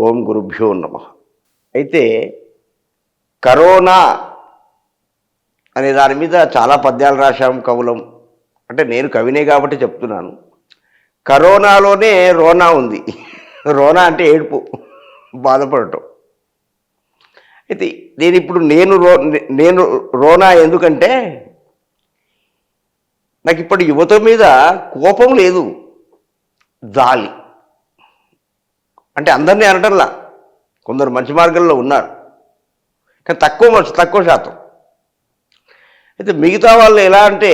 ఓం గురుభ్యో నమః. అయితే కరోనా అనే దాని మీద చాలా పద్యాలు రాశాం కవులం. అంటే నేను కవినే కాబట్టి చెప్తున్నాను. కరోనాలోనే రోనా ఉంది. రోనా అంటే ఏడుపు, బాధపడటం. అయితే నేను రోనా ఎందుకంటే నాకు ఇప్పుడు యువత మీద కోపం లేదు, జాలి. అంటే అందరినీ అనటంలా, కొందరు మంచి మార్గంలో ఉన్నారు, కానీ తక్కువ శాతం. అయితే మిగతా వాళ్ళు ఎలా అంటే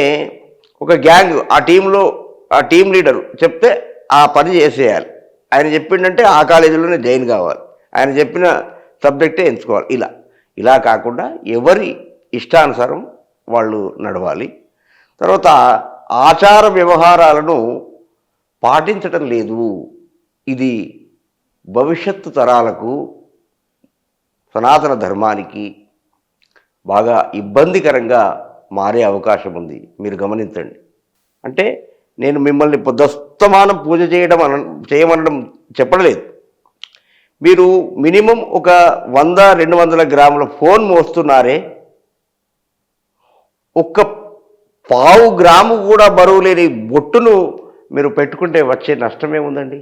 ఒక గ్యాంగ్, ఆ టీం లీడరు చెప్తే ఆ పని చేసేయాలి. ఆయన చెప్పిండంటే ఆ కాలేజీలోనే జాయిన్ కావాలి, ఆయన చెప్పిన సబ్జెక్టే ఎంచుకోవాలి. ఇలా కాకుండా ఎవరి ఇష్టానుసారం వాళ్ళు నడవాలి. తర్వాత ఆచార వ్యవహారాలను పాటించటం లేదు. ఇది భవిష్యత్తు తరాలకు, సనాతన ధర్మానికి బాగా ఇబ్బందికరంగా మారే అవకాశం ఉంది. మీరు గమనించండి. అంటే నేను మిమ్మల్ని పొద్దస్తమానం పూజ చేయమనడం చెప్పలేదు. మీరు మినిమం ఒక 100-200 గ్రాముల ఫోన్ మోస్తున్నారే, ఒక్క 1/4 గ్రాము కూడా బరువు లేని బొట్టును మీరు పెట్టుకుంటే వచ్చే నష్టమేముందండి?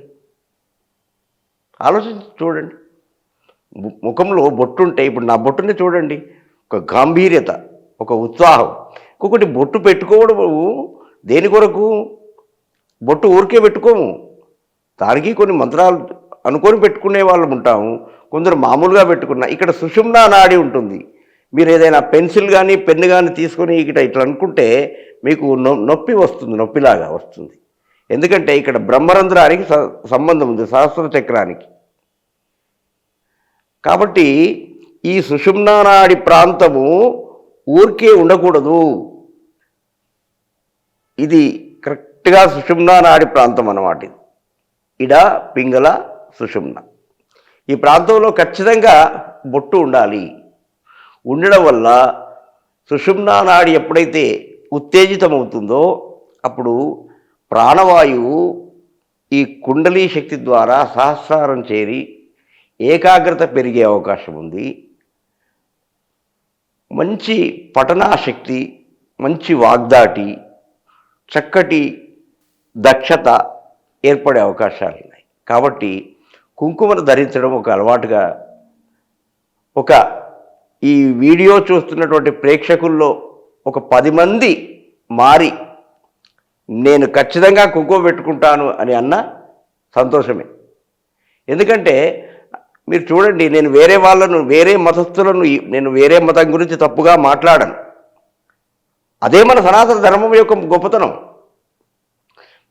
ఆలోచించి చూడండి. ముఖంలో బొట్టుంటే, ఇప్పుడు నా బొట్టుని చూడండి, ఒక గాంభీర్యత, ఒక ఉత్సాహం. ఇంకొకటి, బొట్టు పెట్టుకోవడం దేని కొరకు? బొట్టు ఊరికే పెట్టుకోము, దానికి కొన్ని మంత్రాలు అనుకొని పెట్టుకునే వాళ్ళం ఉంటాము. కొందరు మామూలుగా పెట్టుకున్నా. ఇక్కడ సుషుమ్నా నాడి ఉంటుంది. మీరు ఏదైనా పెన్సిల్ కానీ పెన్ను కానీ తీసుకొని ఇట్లా అనుకుంటే మీకు నొప్పి వస్తుంది, నొప్పిలాగా వస్తుంది. ఎందుకంటే ఇక్కడ బ్రహ్మరంధ్రానికి సంబంధం ఉంది, సహస్ర చక్రానికి. కాబట్టి ఈ సుషుమ్నా నాడి ప్రాంతము ఊరికే ఉండకూడదు. ఇది కరెక్ట్గా సుషుమ్నా నాడి ప్రాంతం అన్నమాట. ఇది ఇడ పింగళ సుషుమ్న. ఈ ప్రాంతంలో ఖచ్చితంగా బొట్టు ఉండాలి. ఉండడం వల్ల సుషుమ్నా నాడి ఎప్పుడైతే ఉత్తేజితమవుతుందో అప్పుడు ప్రాణవాయువు ఈ కుండలీ శక్తి ద్వారా సహస్రారం చేరి ఏకాగ్రత పెరిగే అవకాశం ఉంది. మంచి పఠనాశక్తి, మంచి వాగ్దాటి, చక్కటి దక్షత ఏర్పడే అవకాశాలు ఉన్నాయి. కాబట్టి కుంకుమను ధరించడం ఒక అలవాటుగా, ఈ వీడియో చూస్తున్నటువంటి ప్రేక్షకుల్లో ఒక 10 మంది మారి నేను ఖచ్చితంగా కుంకుమ పెట్టుకుంటాను అని అన్న సంతోషమే. ఎందుకంటే మీరు చూడండి, నేను వేరే మతస్థులను, నేను వేరే మతం గురించి తప్పుగా మాట్లాడను. అదే మన సనాతన ధర్మం యొక్క గొప్పతనం.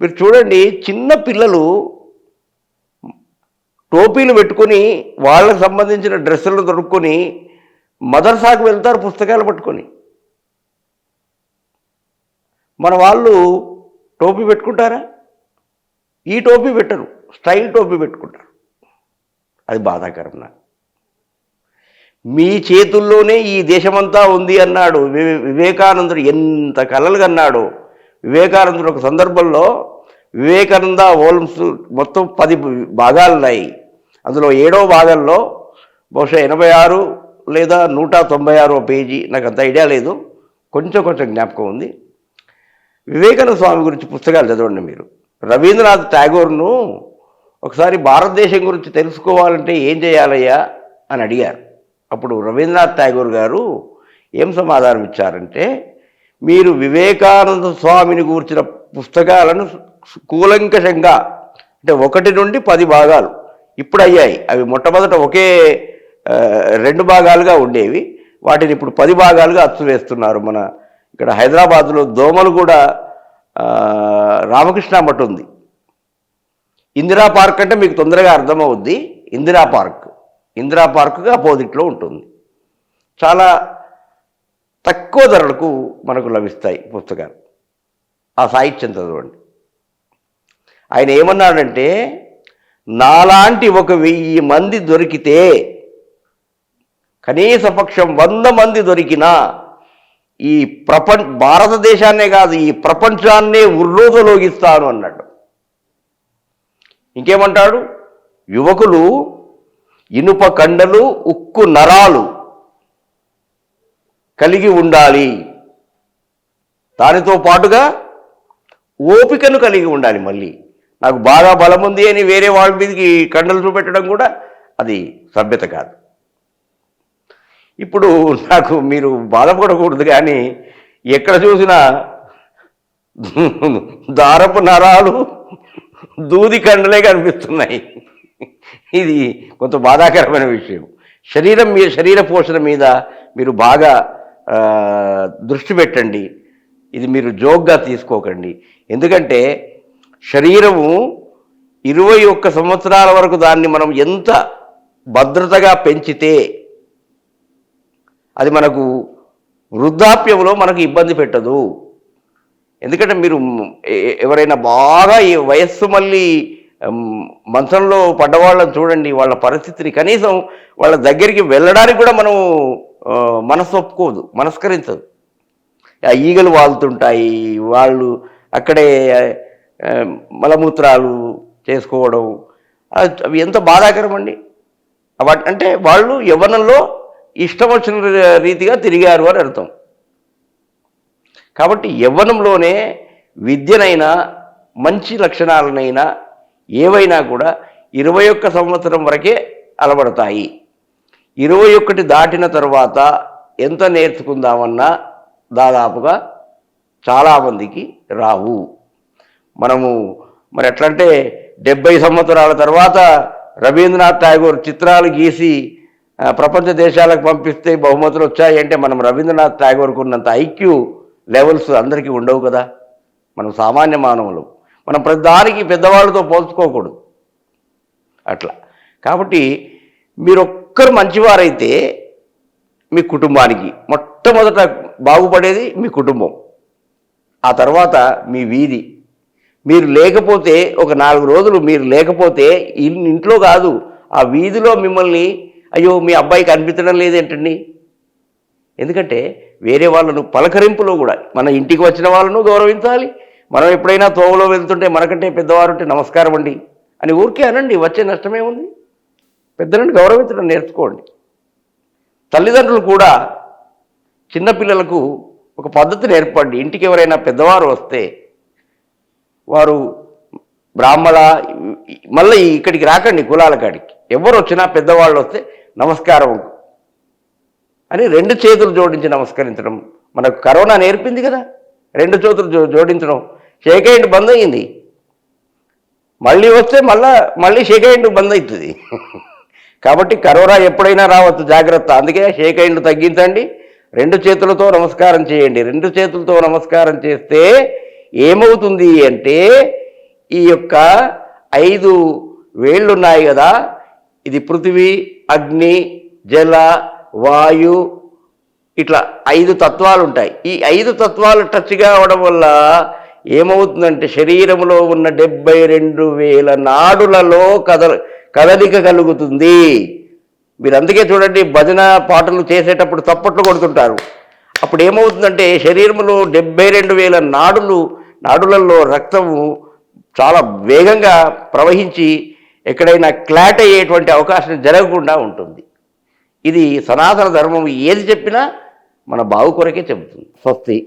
మీరు చూడండి, చిన్న పిల్లలు టోపీలు పెట్టుకొని, వాళ్ళకు సంబంధించిన డ్రెస్సులు దొరుకుని మదర్సాకు వెళ్తారు పుస్తకాలు పట్టుకొని. మన వాళ్ళు టోపీ పెట్టుకుంటారా? ఈ టోపీ పెట్టరు, స్టైల్ టోపీ పెట్టుకుంటారు. అది బాధాకరం. నాకు మీ చేతుల్లోనే ఈ దేశమంతా ఉంది అన్నాడు వివేకానందుడు. ఎంత కలలు కన్నాడు వివేకానందుడు. ఒక సందర్భంలో వివేకానంద వోల్మ్స్ మొత్తం 10 భాగాలు ఉన్నాయి. అందులో 7వ భాగంలో బహుశా 86 లేదా 196 పేజీ, నాకు అంత ఐడియా లేదు, కొంచెం జ్ఞాపకం ఉంది. వివేకానంద స్వామి గురించి పుస్తకాలు చదవండి మీరు. రవీంద్రనాథ్ ఠాగూర్ను ఒకసారి భారతదేశం గురించి తెలుసుకోవాలంటే ఏం చేయాలయ్యా అని అడిగారు. అప్పుడు రవీంద్రనాథ్ ఠాగూర్ గారు ఏం సమాధానం ఇచ్చారంటే, మీరు వివేకానంద స్వామిని గురించిన పుస్తకాలను కూలంకషంగా, అంటే 1 నుండి 10 భాగాలు ఇప్పుడు అయ్యాయి. అవి మొట్టమొదట 2 భాగాలుగా ఉండేవి. వాటిని ఇప్పుడు 10 భాగాలుగా అచ్చు వేస్తున్నారు. మన ఇక్కడ హైదరాబాద్లో దోమలు కూడా రామకృష్ణ మఠం ఉంది. ఇందిరా పార్క్ అంటే మీకు తొందరగా అర్థమవుద్ది. ఇందిరా పార్క్కి అపోజిట్లో ఉంటుంది. చాలా తక్కువ ధరలకు మనకు లభిస్తాయి పుస్తకాలు. ఆ సాహిత్యం చదవండి. ఆయన ఏమన్నాడంటే, నాలాంటి 1000 మంది దొరికితే, కనీస పక్షం 100 మంది దొరికినా ఈ భారతదేశాన్నే కాదు, ఈ ప్రపంచాన్నే ఉర్రూతలోగిస్తాను అన్నాడు. ఇంకేమంటాడు, యువకులు ఇనుప కండలు ఉక్కు నరాలు కలిగి ఉండాలి. దానితో పాటుగా ఓపికను కలిగి ఉండాలి. మళ్ళీ నాకు బాగా బలం ఉంది అని వేరే వాళ్ళ మీదకి కండలు చూపెట్టడం కూడా అది సభ్యత కాదు. ఇప్పుడు నాకు మీరు బాధపడకూడదు, కానీ ఎక్కడ చూసినా దారపు నరాలు దూది కండలే కనిపిస్తున్నాయి. ఇది కొంత బాధాకరమైన విషయం. శరీర పోషణ మీద మీరు బాగా దృష్టి పెట్టండి. ఇది మీరు జోక్గా తీసుకోకండి. ఎందుకంటే శరీరము 21 సంవత్సరాల వరకు దాన్ని మనం ఎంత భద్రతగా పెంచితే అది మనకు వృద్ధాప్యంలో మనకు ఇబ్బంది పెట్టదు. ఎందుకంటే మీరు ఎవరైనా బాగా ఈ వయస్సు మళ్ళీ మంచంలో పడ్డవాళ్ళని చూడండి, వాళ్ళ పరిస్థితిని కనీసం వాళ్ళ దగ్గరికి వెళ్ళడానికి కూడా మనం మనసు ఒప్పుకోదు, మనస్కరించదు. ఆ ఈగలు వాళ్తుంటాయి, వాళ్ళు అక్కడే మలమూత్రాలు చేసుకోవడం, అవి ఎంత బాధాకరం అండి. అంటే వాళ్ళు యవ్వనంలో ఇష్టం వచ్చిన రీతిగా తిరిగారు అని అర్థం. కాబట్టి యవ్వనంలోనే విద్యనైనా మంచి లక్షణాలనైనా ఏవైనా కూడా 21 సంవత్సరం వరకే అలవడతాయి. 21 దాటిన తర్వాత ఎంత నేర్చుకుందామన్నా దాదాపుగా చాలామందికి రావు. మరి ఎట్లంటే 70 సంవత్సరాల తర్వాత రవీంద్రనాథ్ ఠాగూర్ చిత్రాలు గీసి ప్రపంచ దేశాలకు పంపిస్తే బహుమతులు వచ్చాయంటే మనం రవీంద్రనాథ్ ఠాగూర్కు ఉన్నంత ఐక్యూ లెవెల్స్ అందరికీ ఉండవు కదా. మనం సామాన్య మానవులు, మనం ప్రతిదానికి పెద్దవాళ్ళతో పోల్చుకోకూడదు అట్లా. కాబట్టి మీరొక్కరు మంచివారైతే మీ కుటుంబానికి మొట్టమొదట బాగుపడేది మీ కుటుంబం, ఆ తర్వాత మీ వీధి. మీరు లేకపోతే ఒక 4 రోజులు మీరు లేకపోతే ఇంట్లో కాదు, ఆ వీధిలో మిమ్మల్ని అయ్యో మీ అబ్బాయి కనిపించడం లేదేంటండి. ఎందుకంటే వేరే వాళ్ళను పలకరింపులో కూడా మన ఇంటికి వచ్చిన వాళ్ళను గౌరవించాలి. మనం ఎప్పుడైనా తోవలో వెళ్తుంటే మనకంటే పెద్దవారు ఉంటే నమస్కారం అండి అని ఊరికే అనండి, వచ్చే నష్టమే ఉంది. పెద్దలను గౌరవించడం నేర్చుకోండి. తల్లిదండ్రులు కూడా చిన్నపిల్లలకు ఒక పద్ధతి నేర్పండి. ఇంటికి ఎవరైనా పెద్దవారు వస్తే వారు బ్రాహ్మణ మళ్ళీ ఇక్కడికి రాకండి, కులాల కాడికి ఎవరు వచ్చినా పెద్దవాళ్ళు వస్తే నమస్కారం అని 2 చేతులు జోడించి నమస్కరించడం మనకు కరోనా నేర్పింది కదా. 2 చేతులు జోడించడం, షేక్ హ్యాండ్ బంద్ అయ్యింది, మళ్ళీ వస్తే మళ్ళీ షేక్ హ్యాండ్ బంద్ అవుతుంది. కాబట్టి కరోనా ఎప్పుడైనా రావచ్చు, జాగ్రత్త. అందుకే షేక్ హ్యాండ్ తగ్గించండి, 2 చేతులతో నమస్కారం చేయండి. 2 చేతులతో నమస్కారం చేస్తే ఏమవుతుంది అంటే ఈ యొక్క 5 వేళ్ళు ఉన్నాయి కదా, ఇది పృథివీ, అగ్ని, జల, వాయు, ఇట్లా 5 తత్వాలు ఉంటాయి. ఈ 5 తత్వాలు టచ్ కావడం వల్ల ఏమవుతుందంటే శరీరంలో ఉన్న 72,000 నాడులలో కదలిక కలుగుతుంది. మీరు అందుకే చూడండి, భజన పాటలు చేసేటప్పుడు చప్పట్లు కొడుతుంటారు. అప్పుడు ఏమవుతుందంటే శరీరంలో 72,000 నాడులలో రక్తము చాలా వేగంగా ప్రవహించి ఎక్కడైనా క్లాట్ అయ్యేటువంటి అవకాశం జరగకుండా ఉంటుంది. ఇది సనాతన ధర్మం ఏది చెప్పినా మన బావు కొరకే చెబుతుంది. స్వస్తి.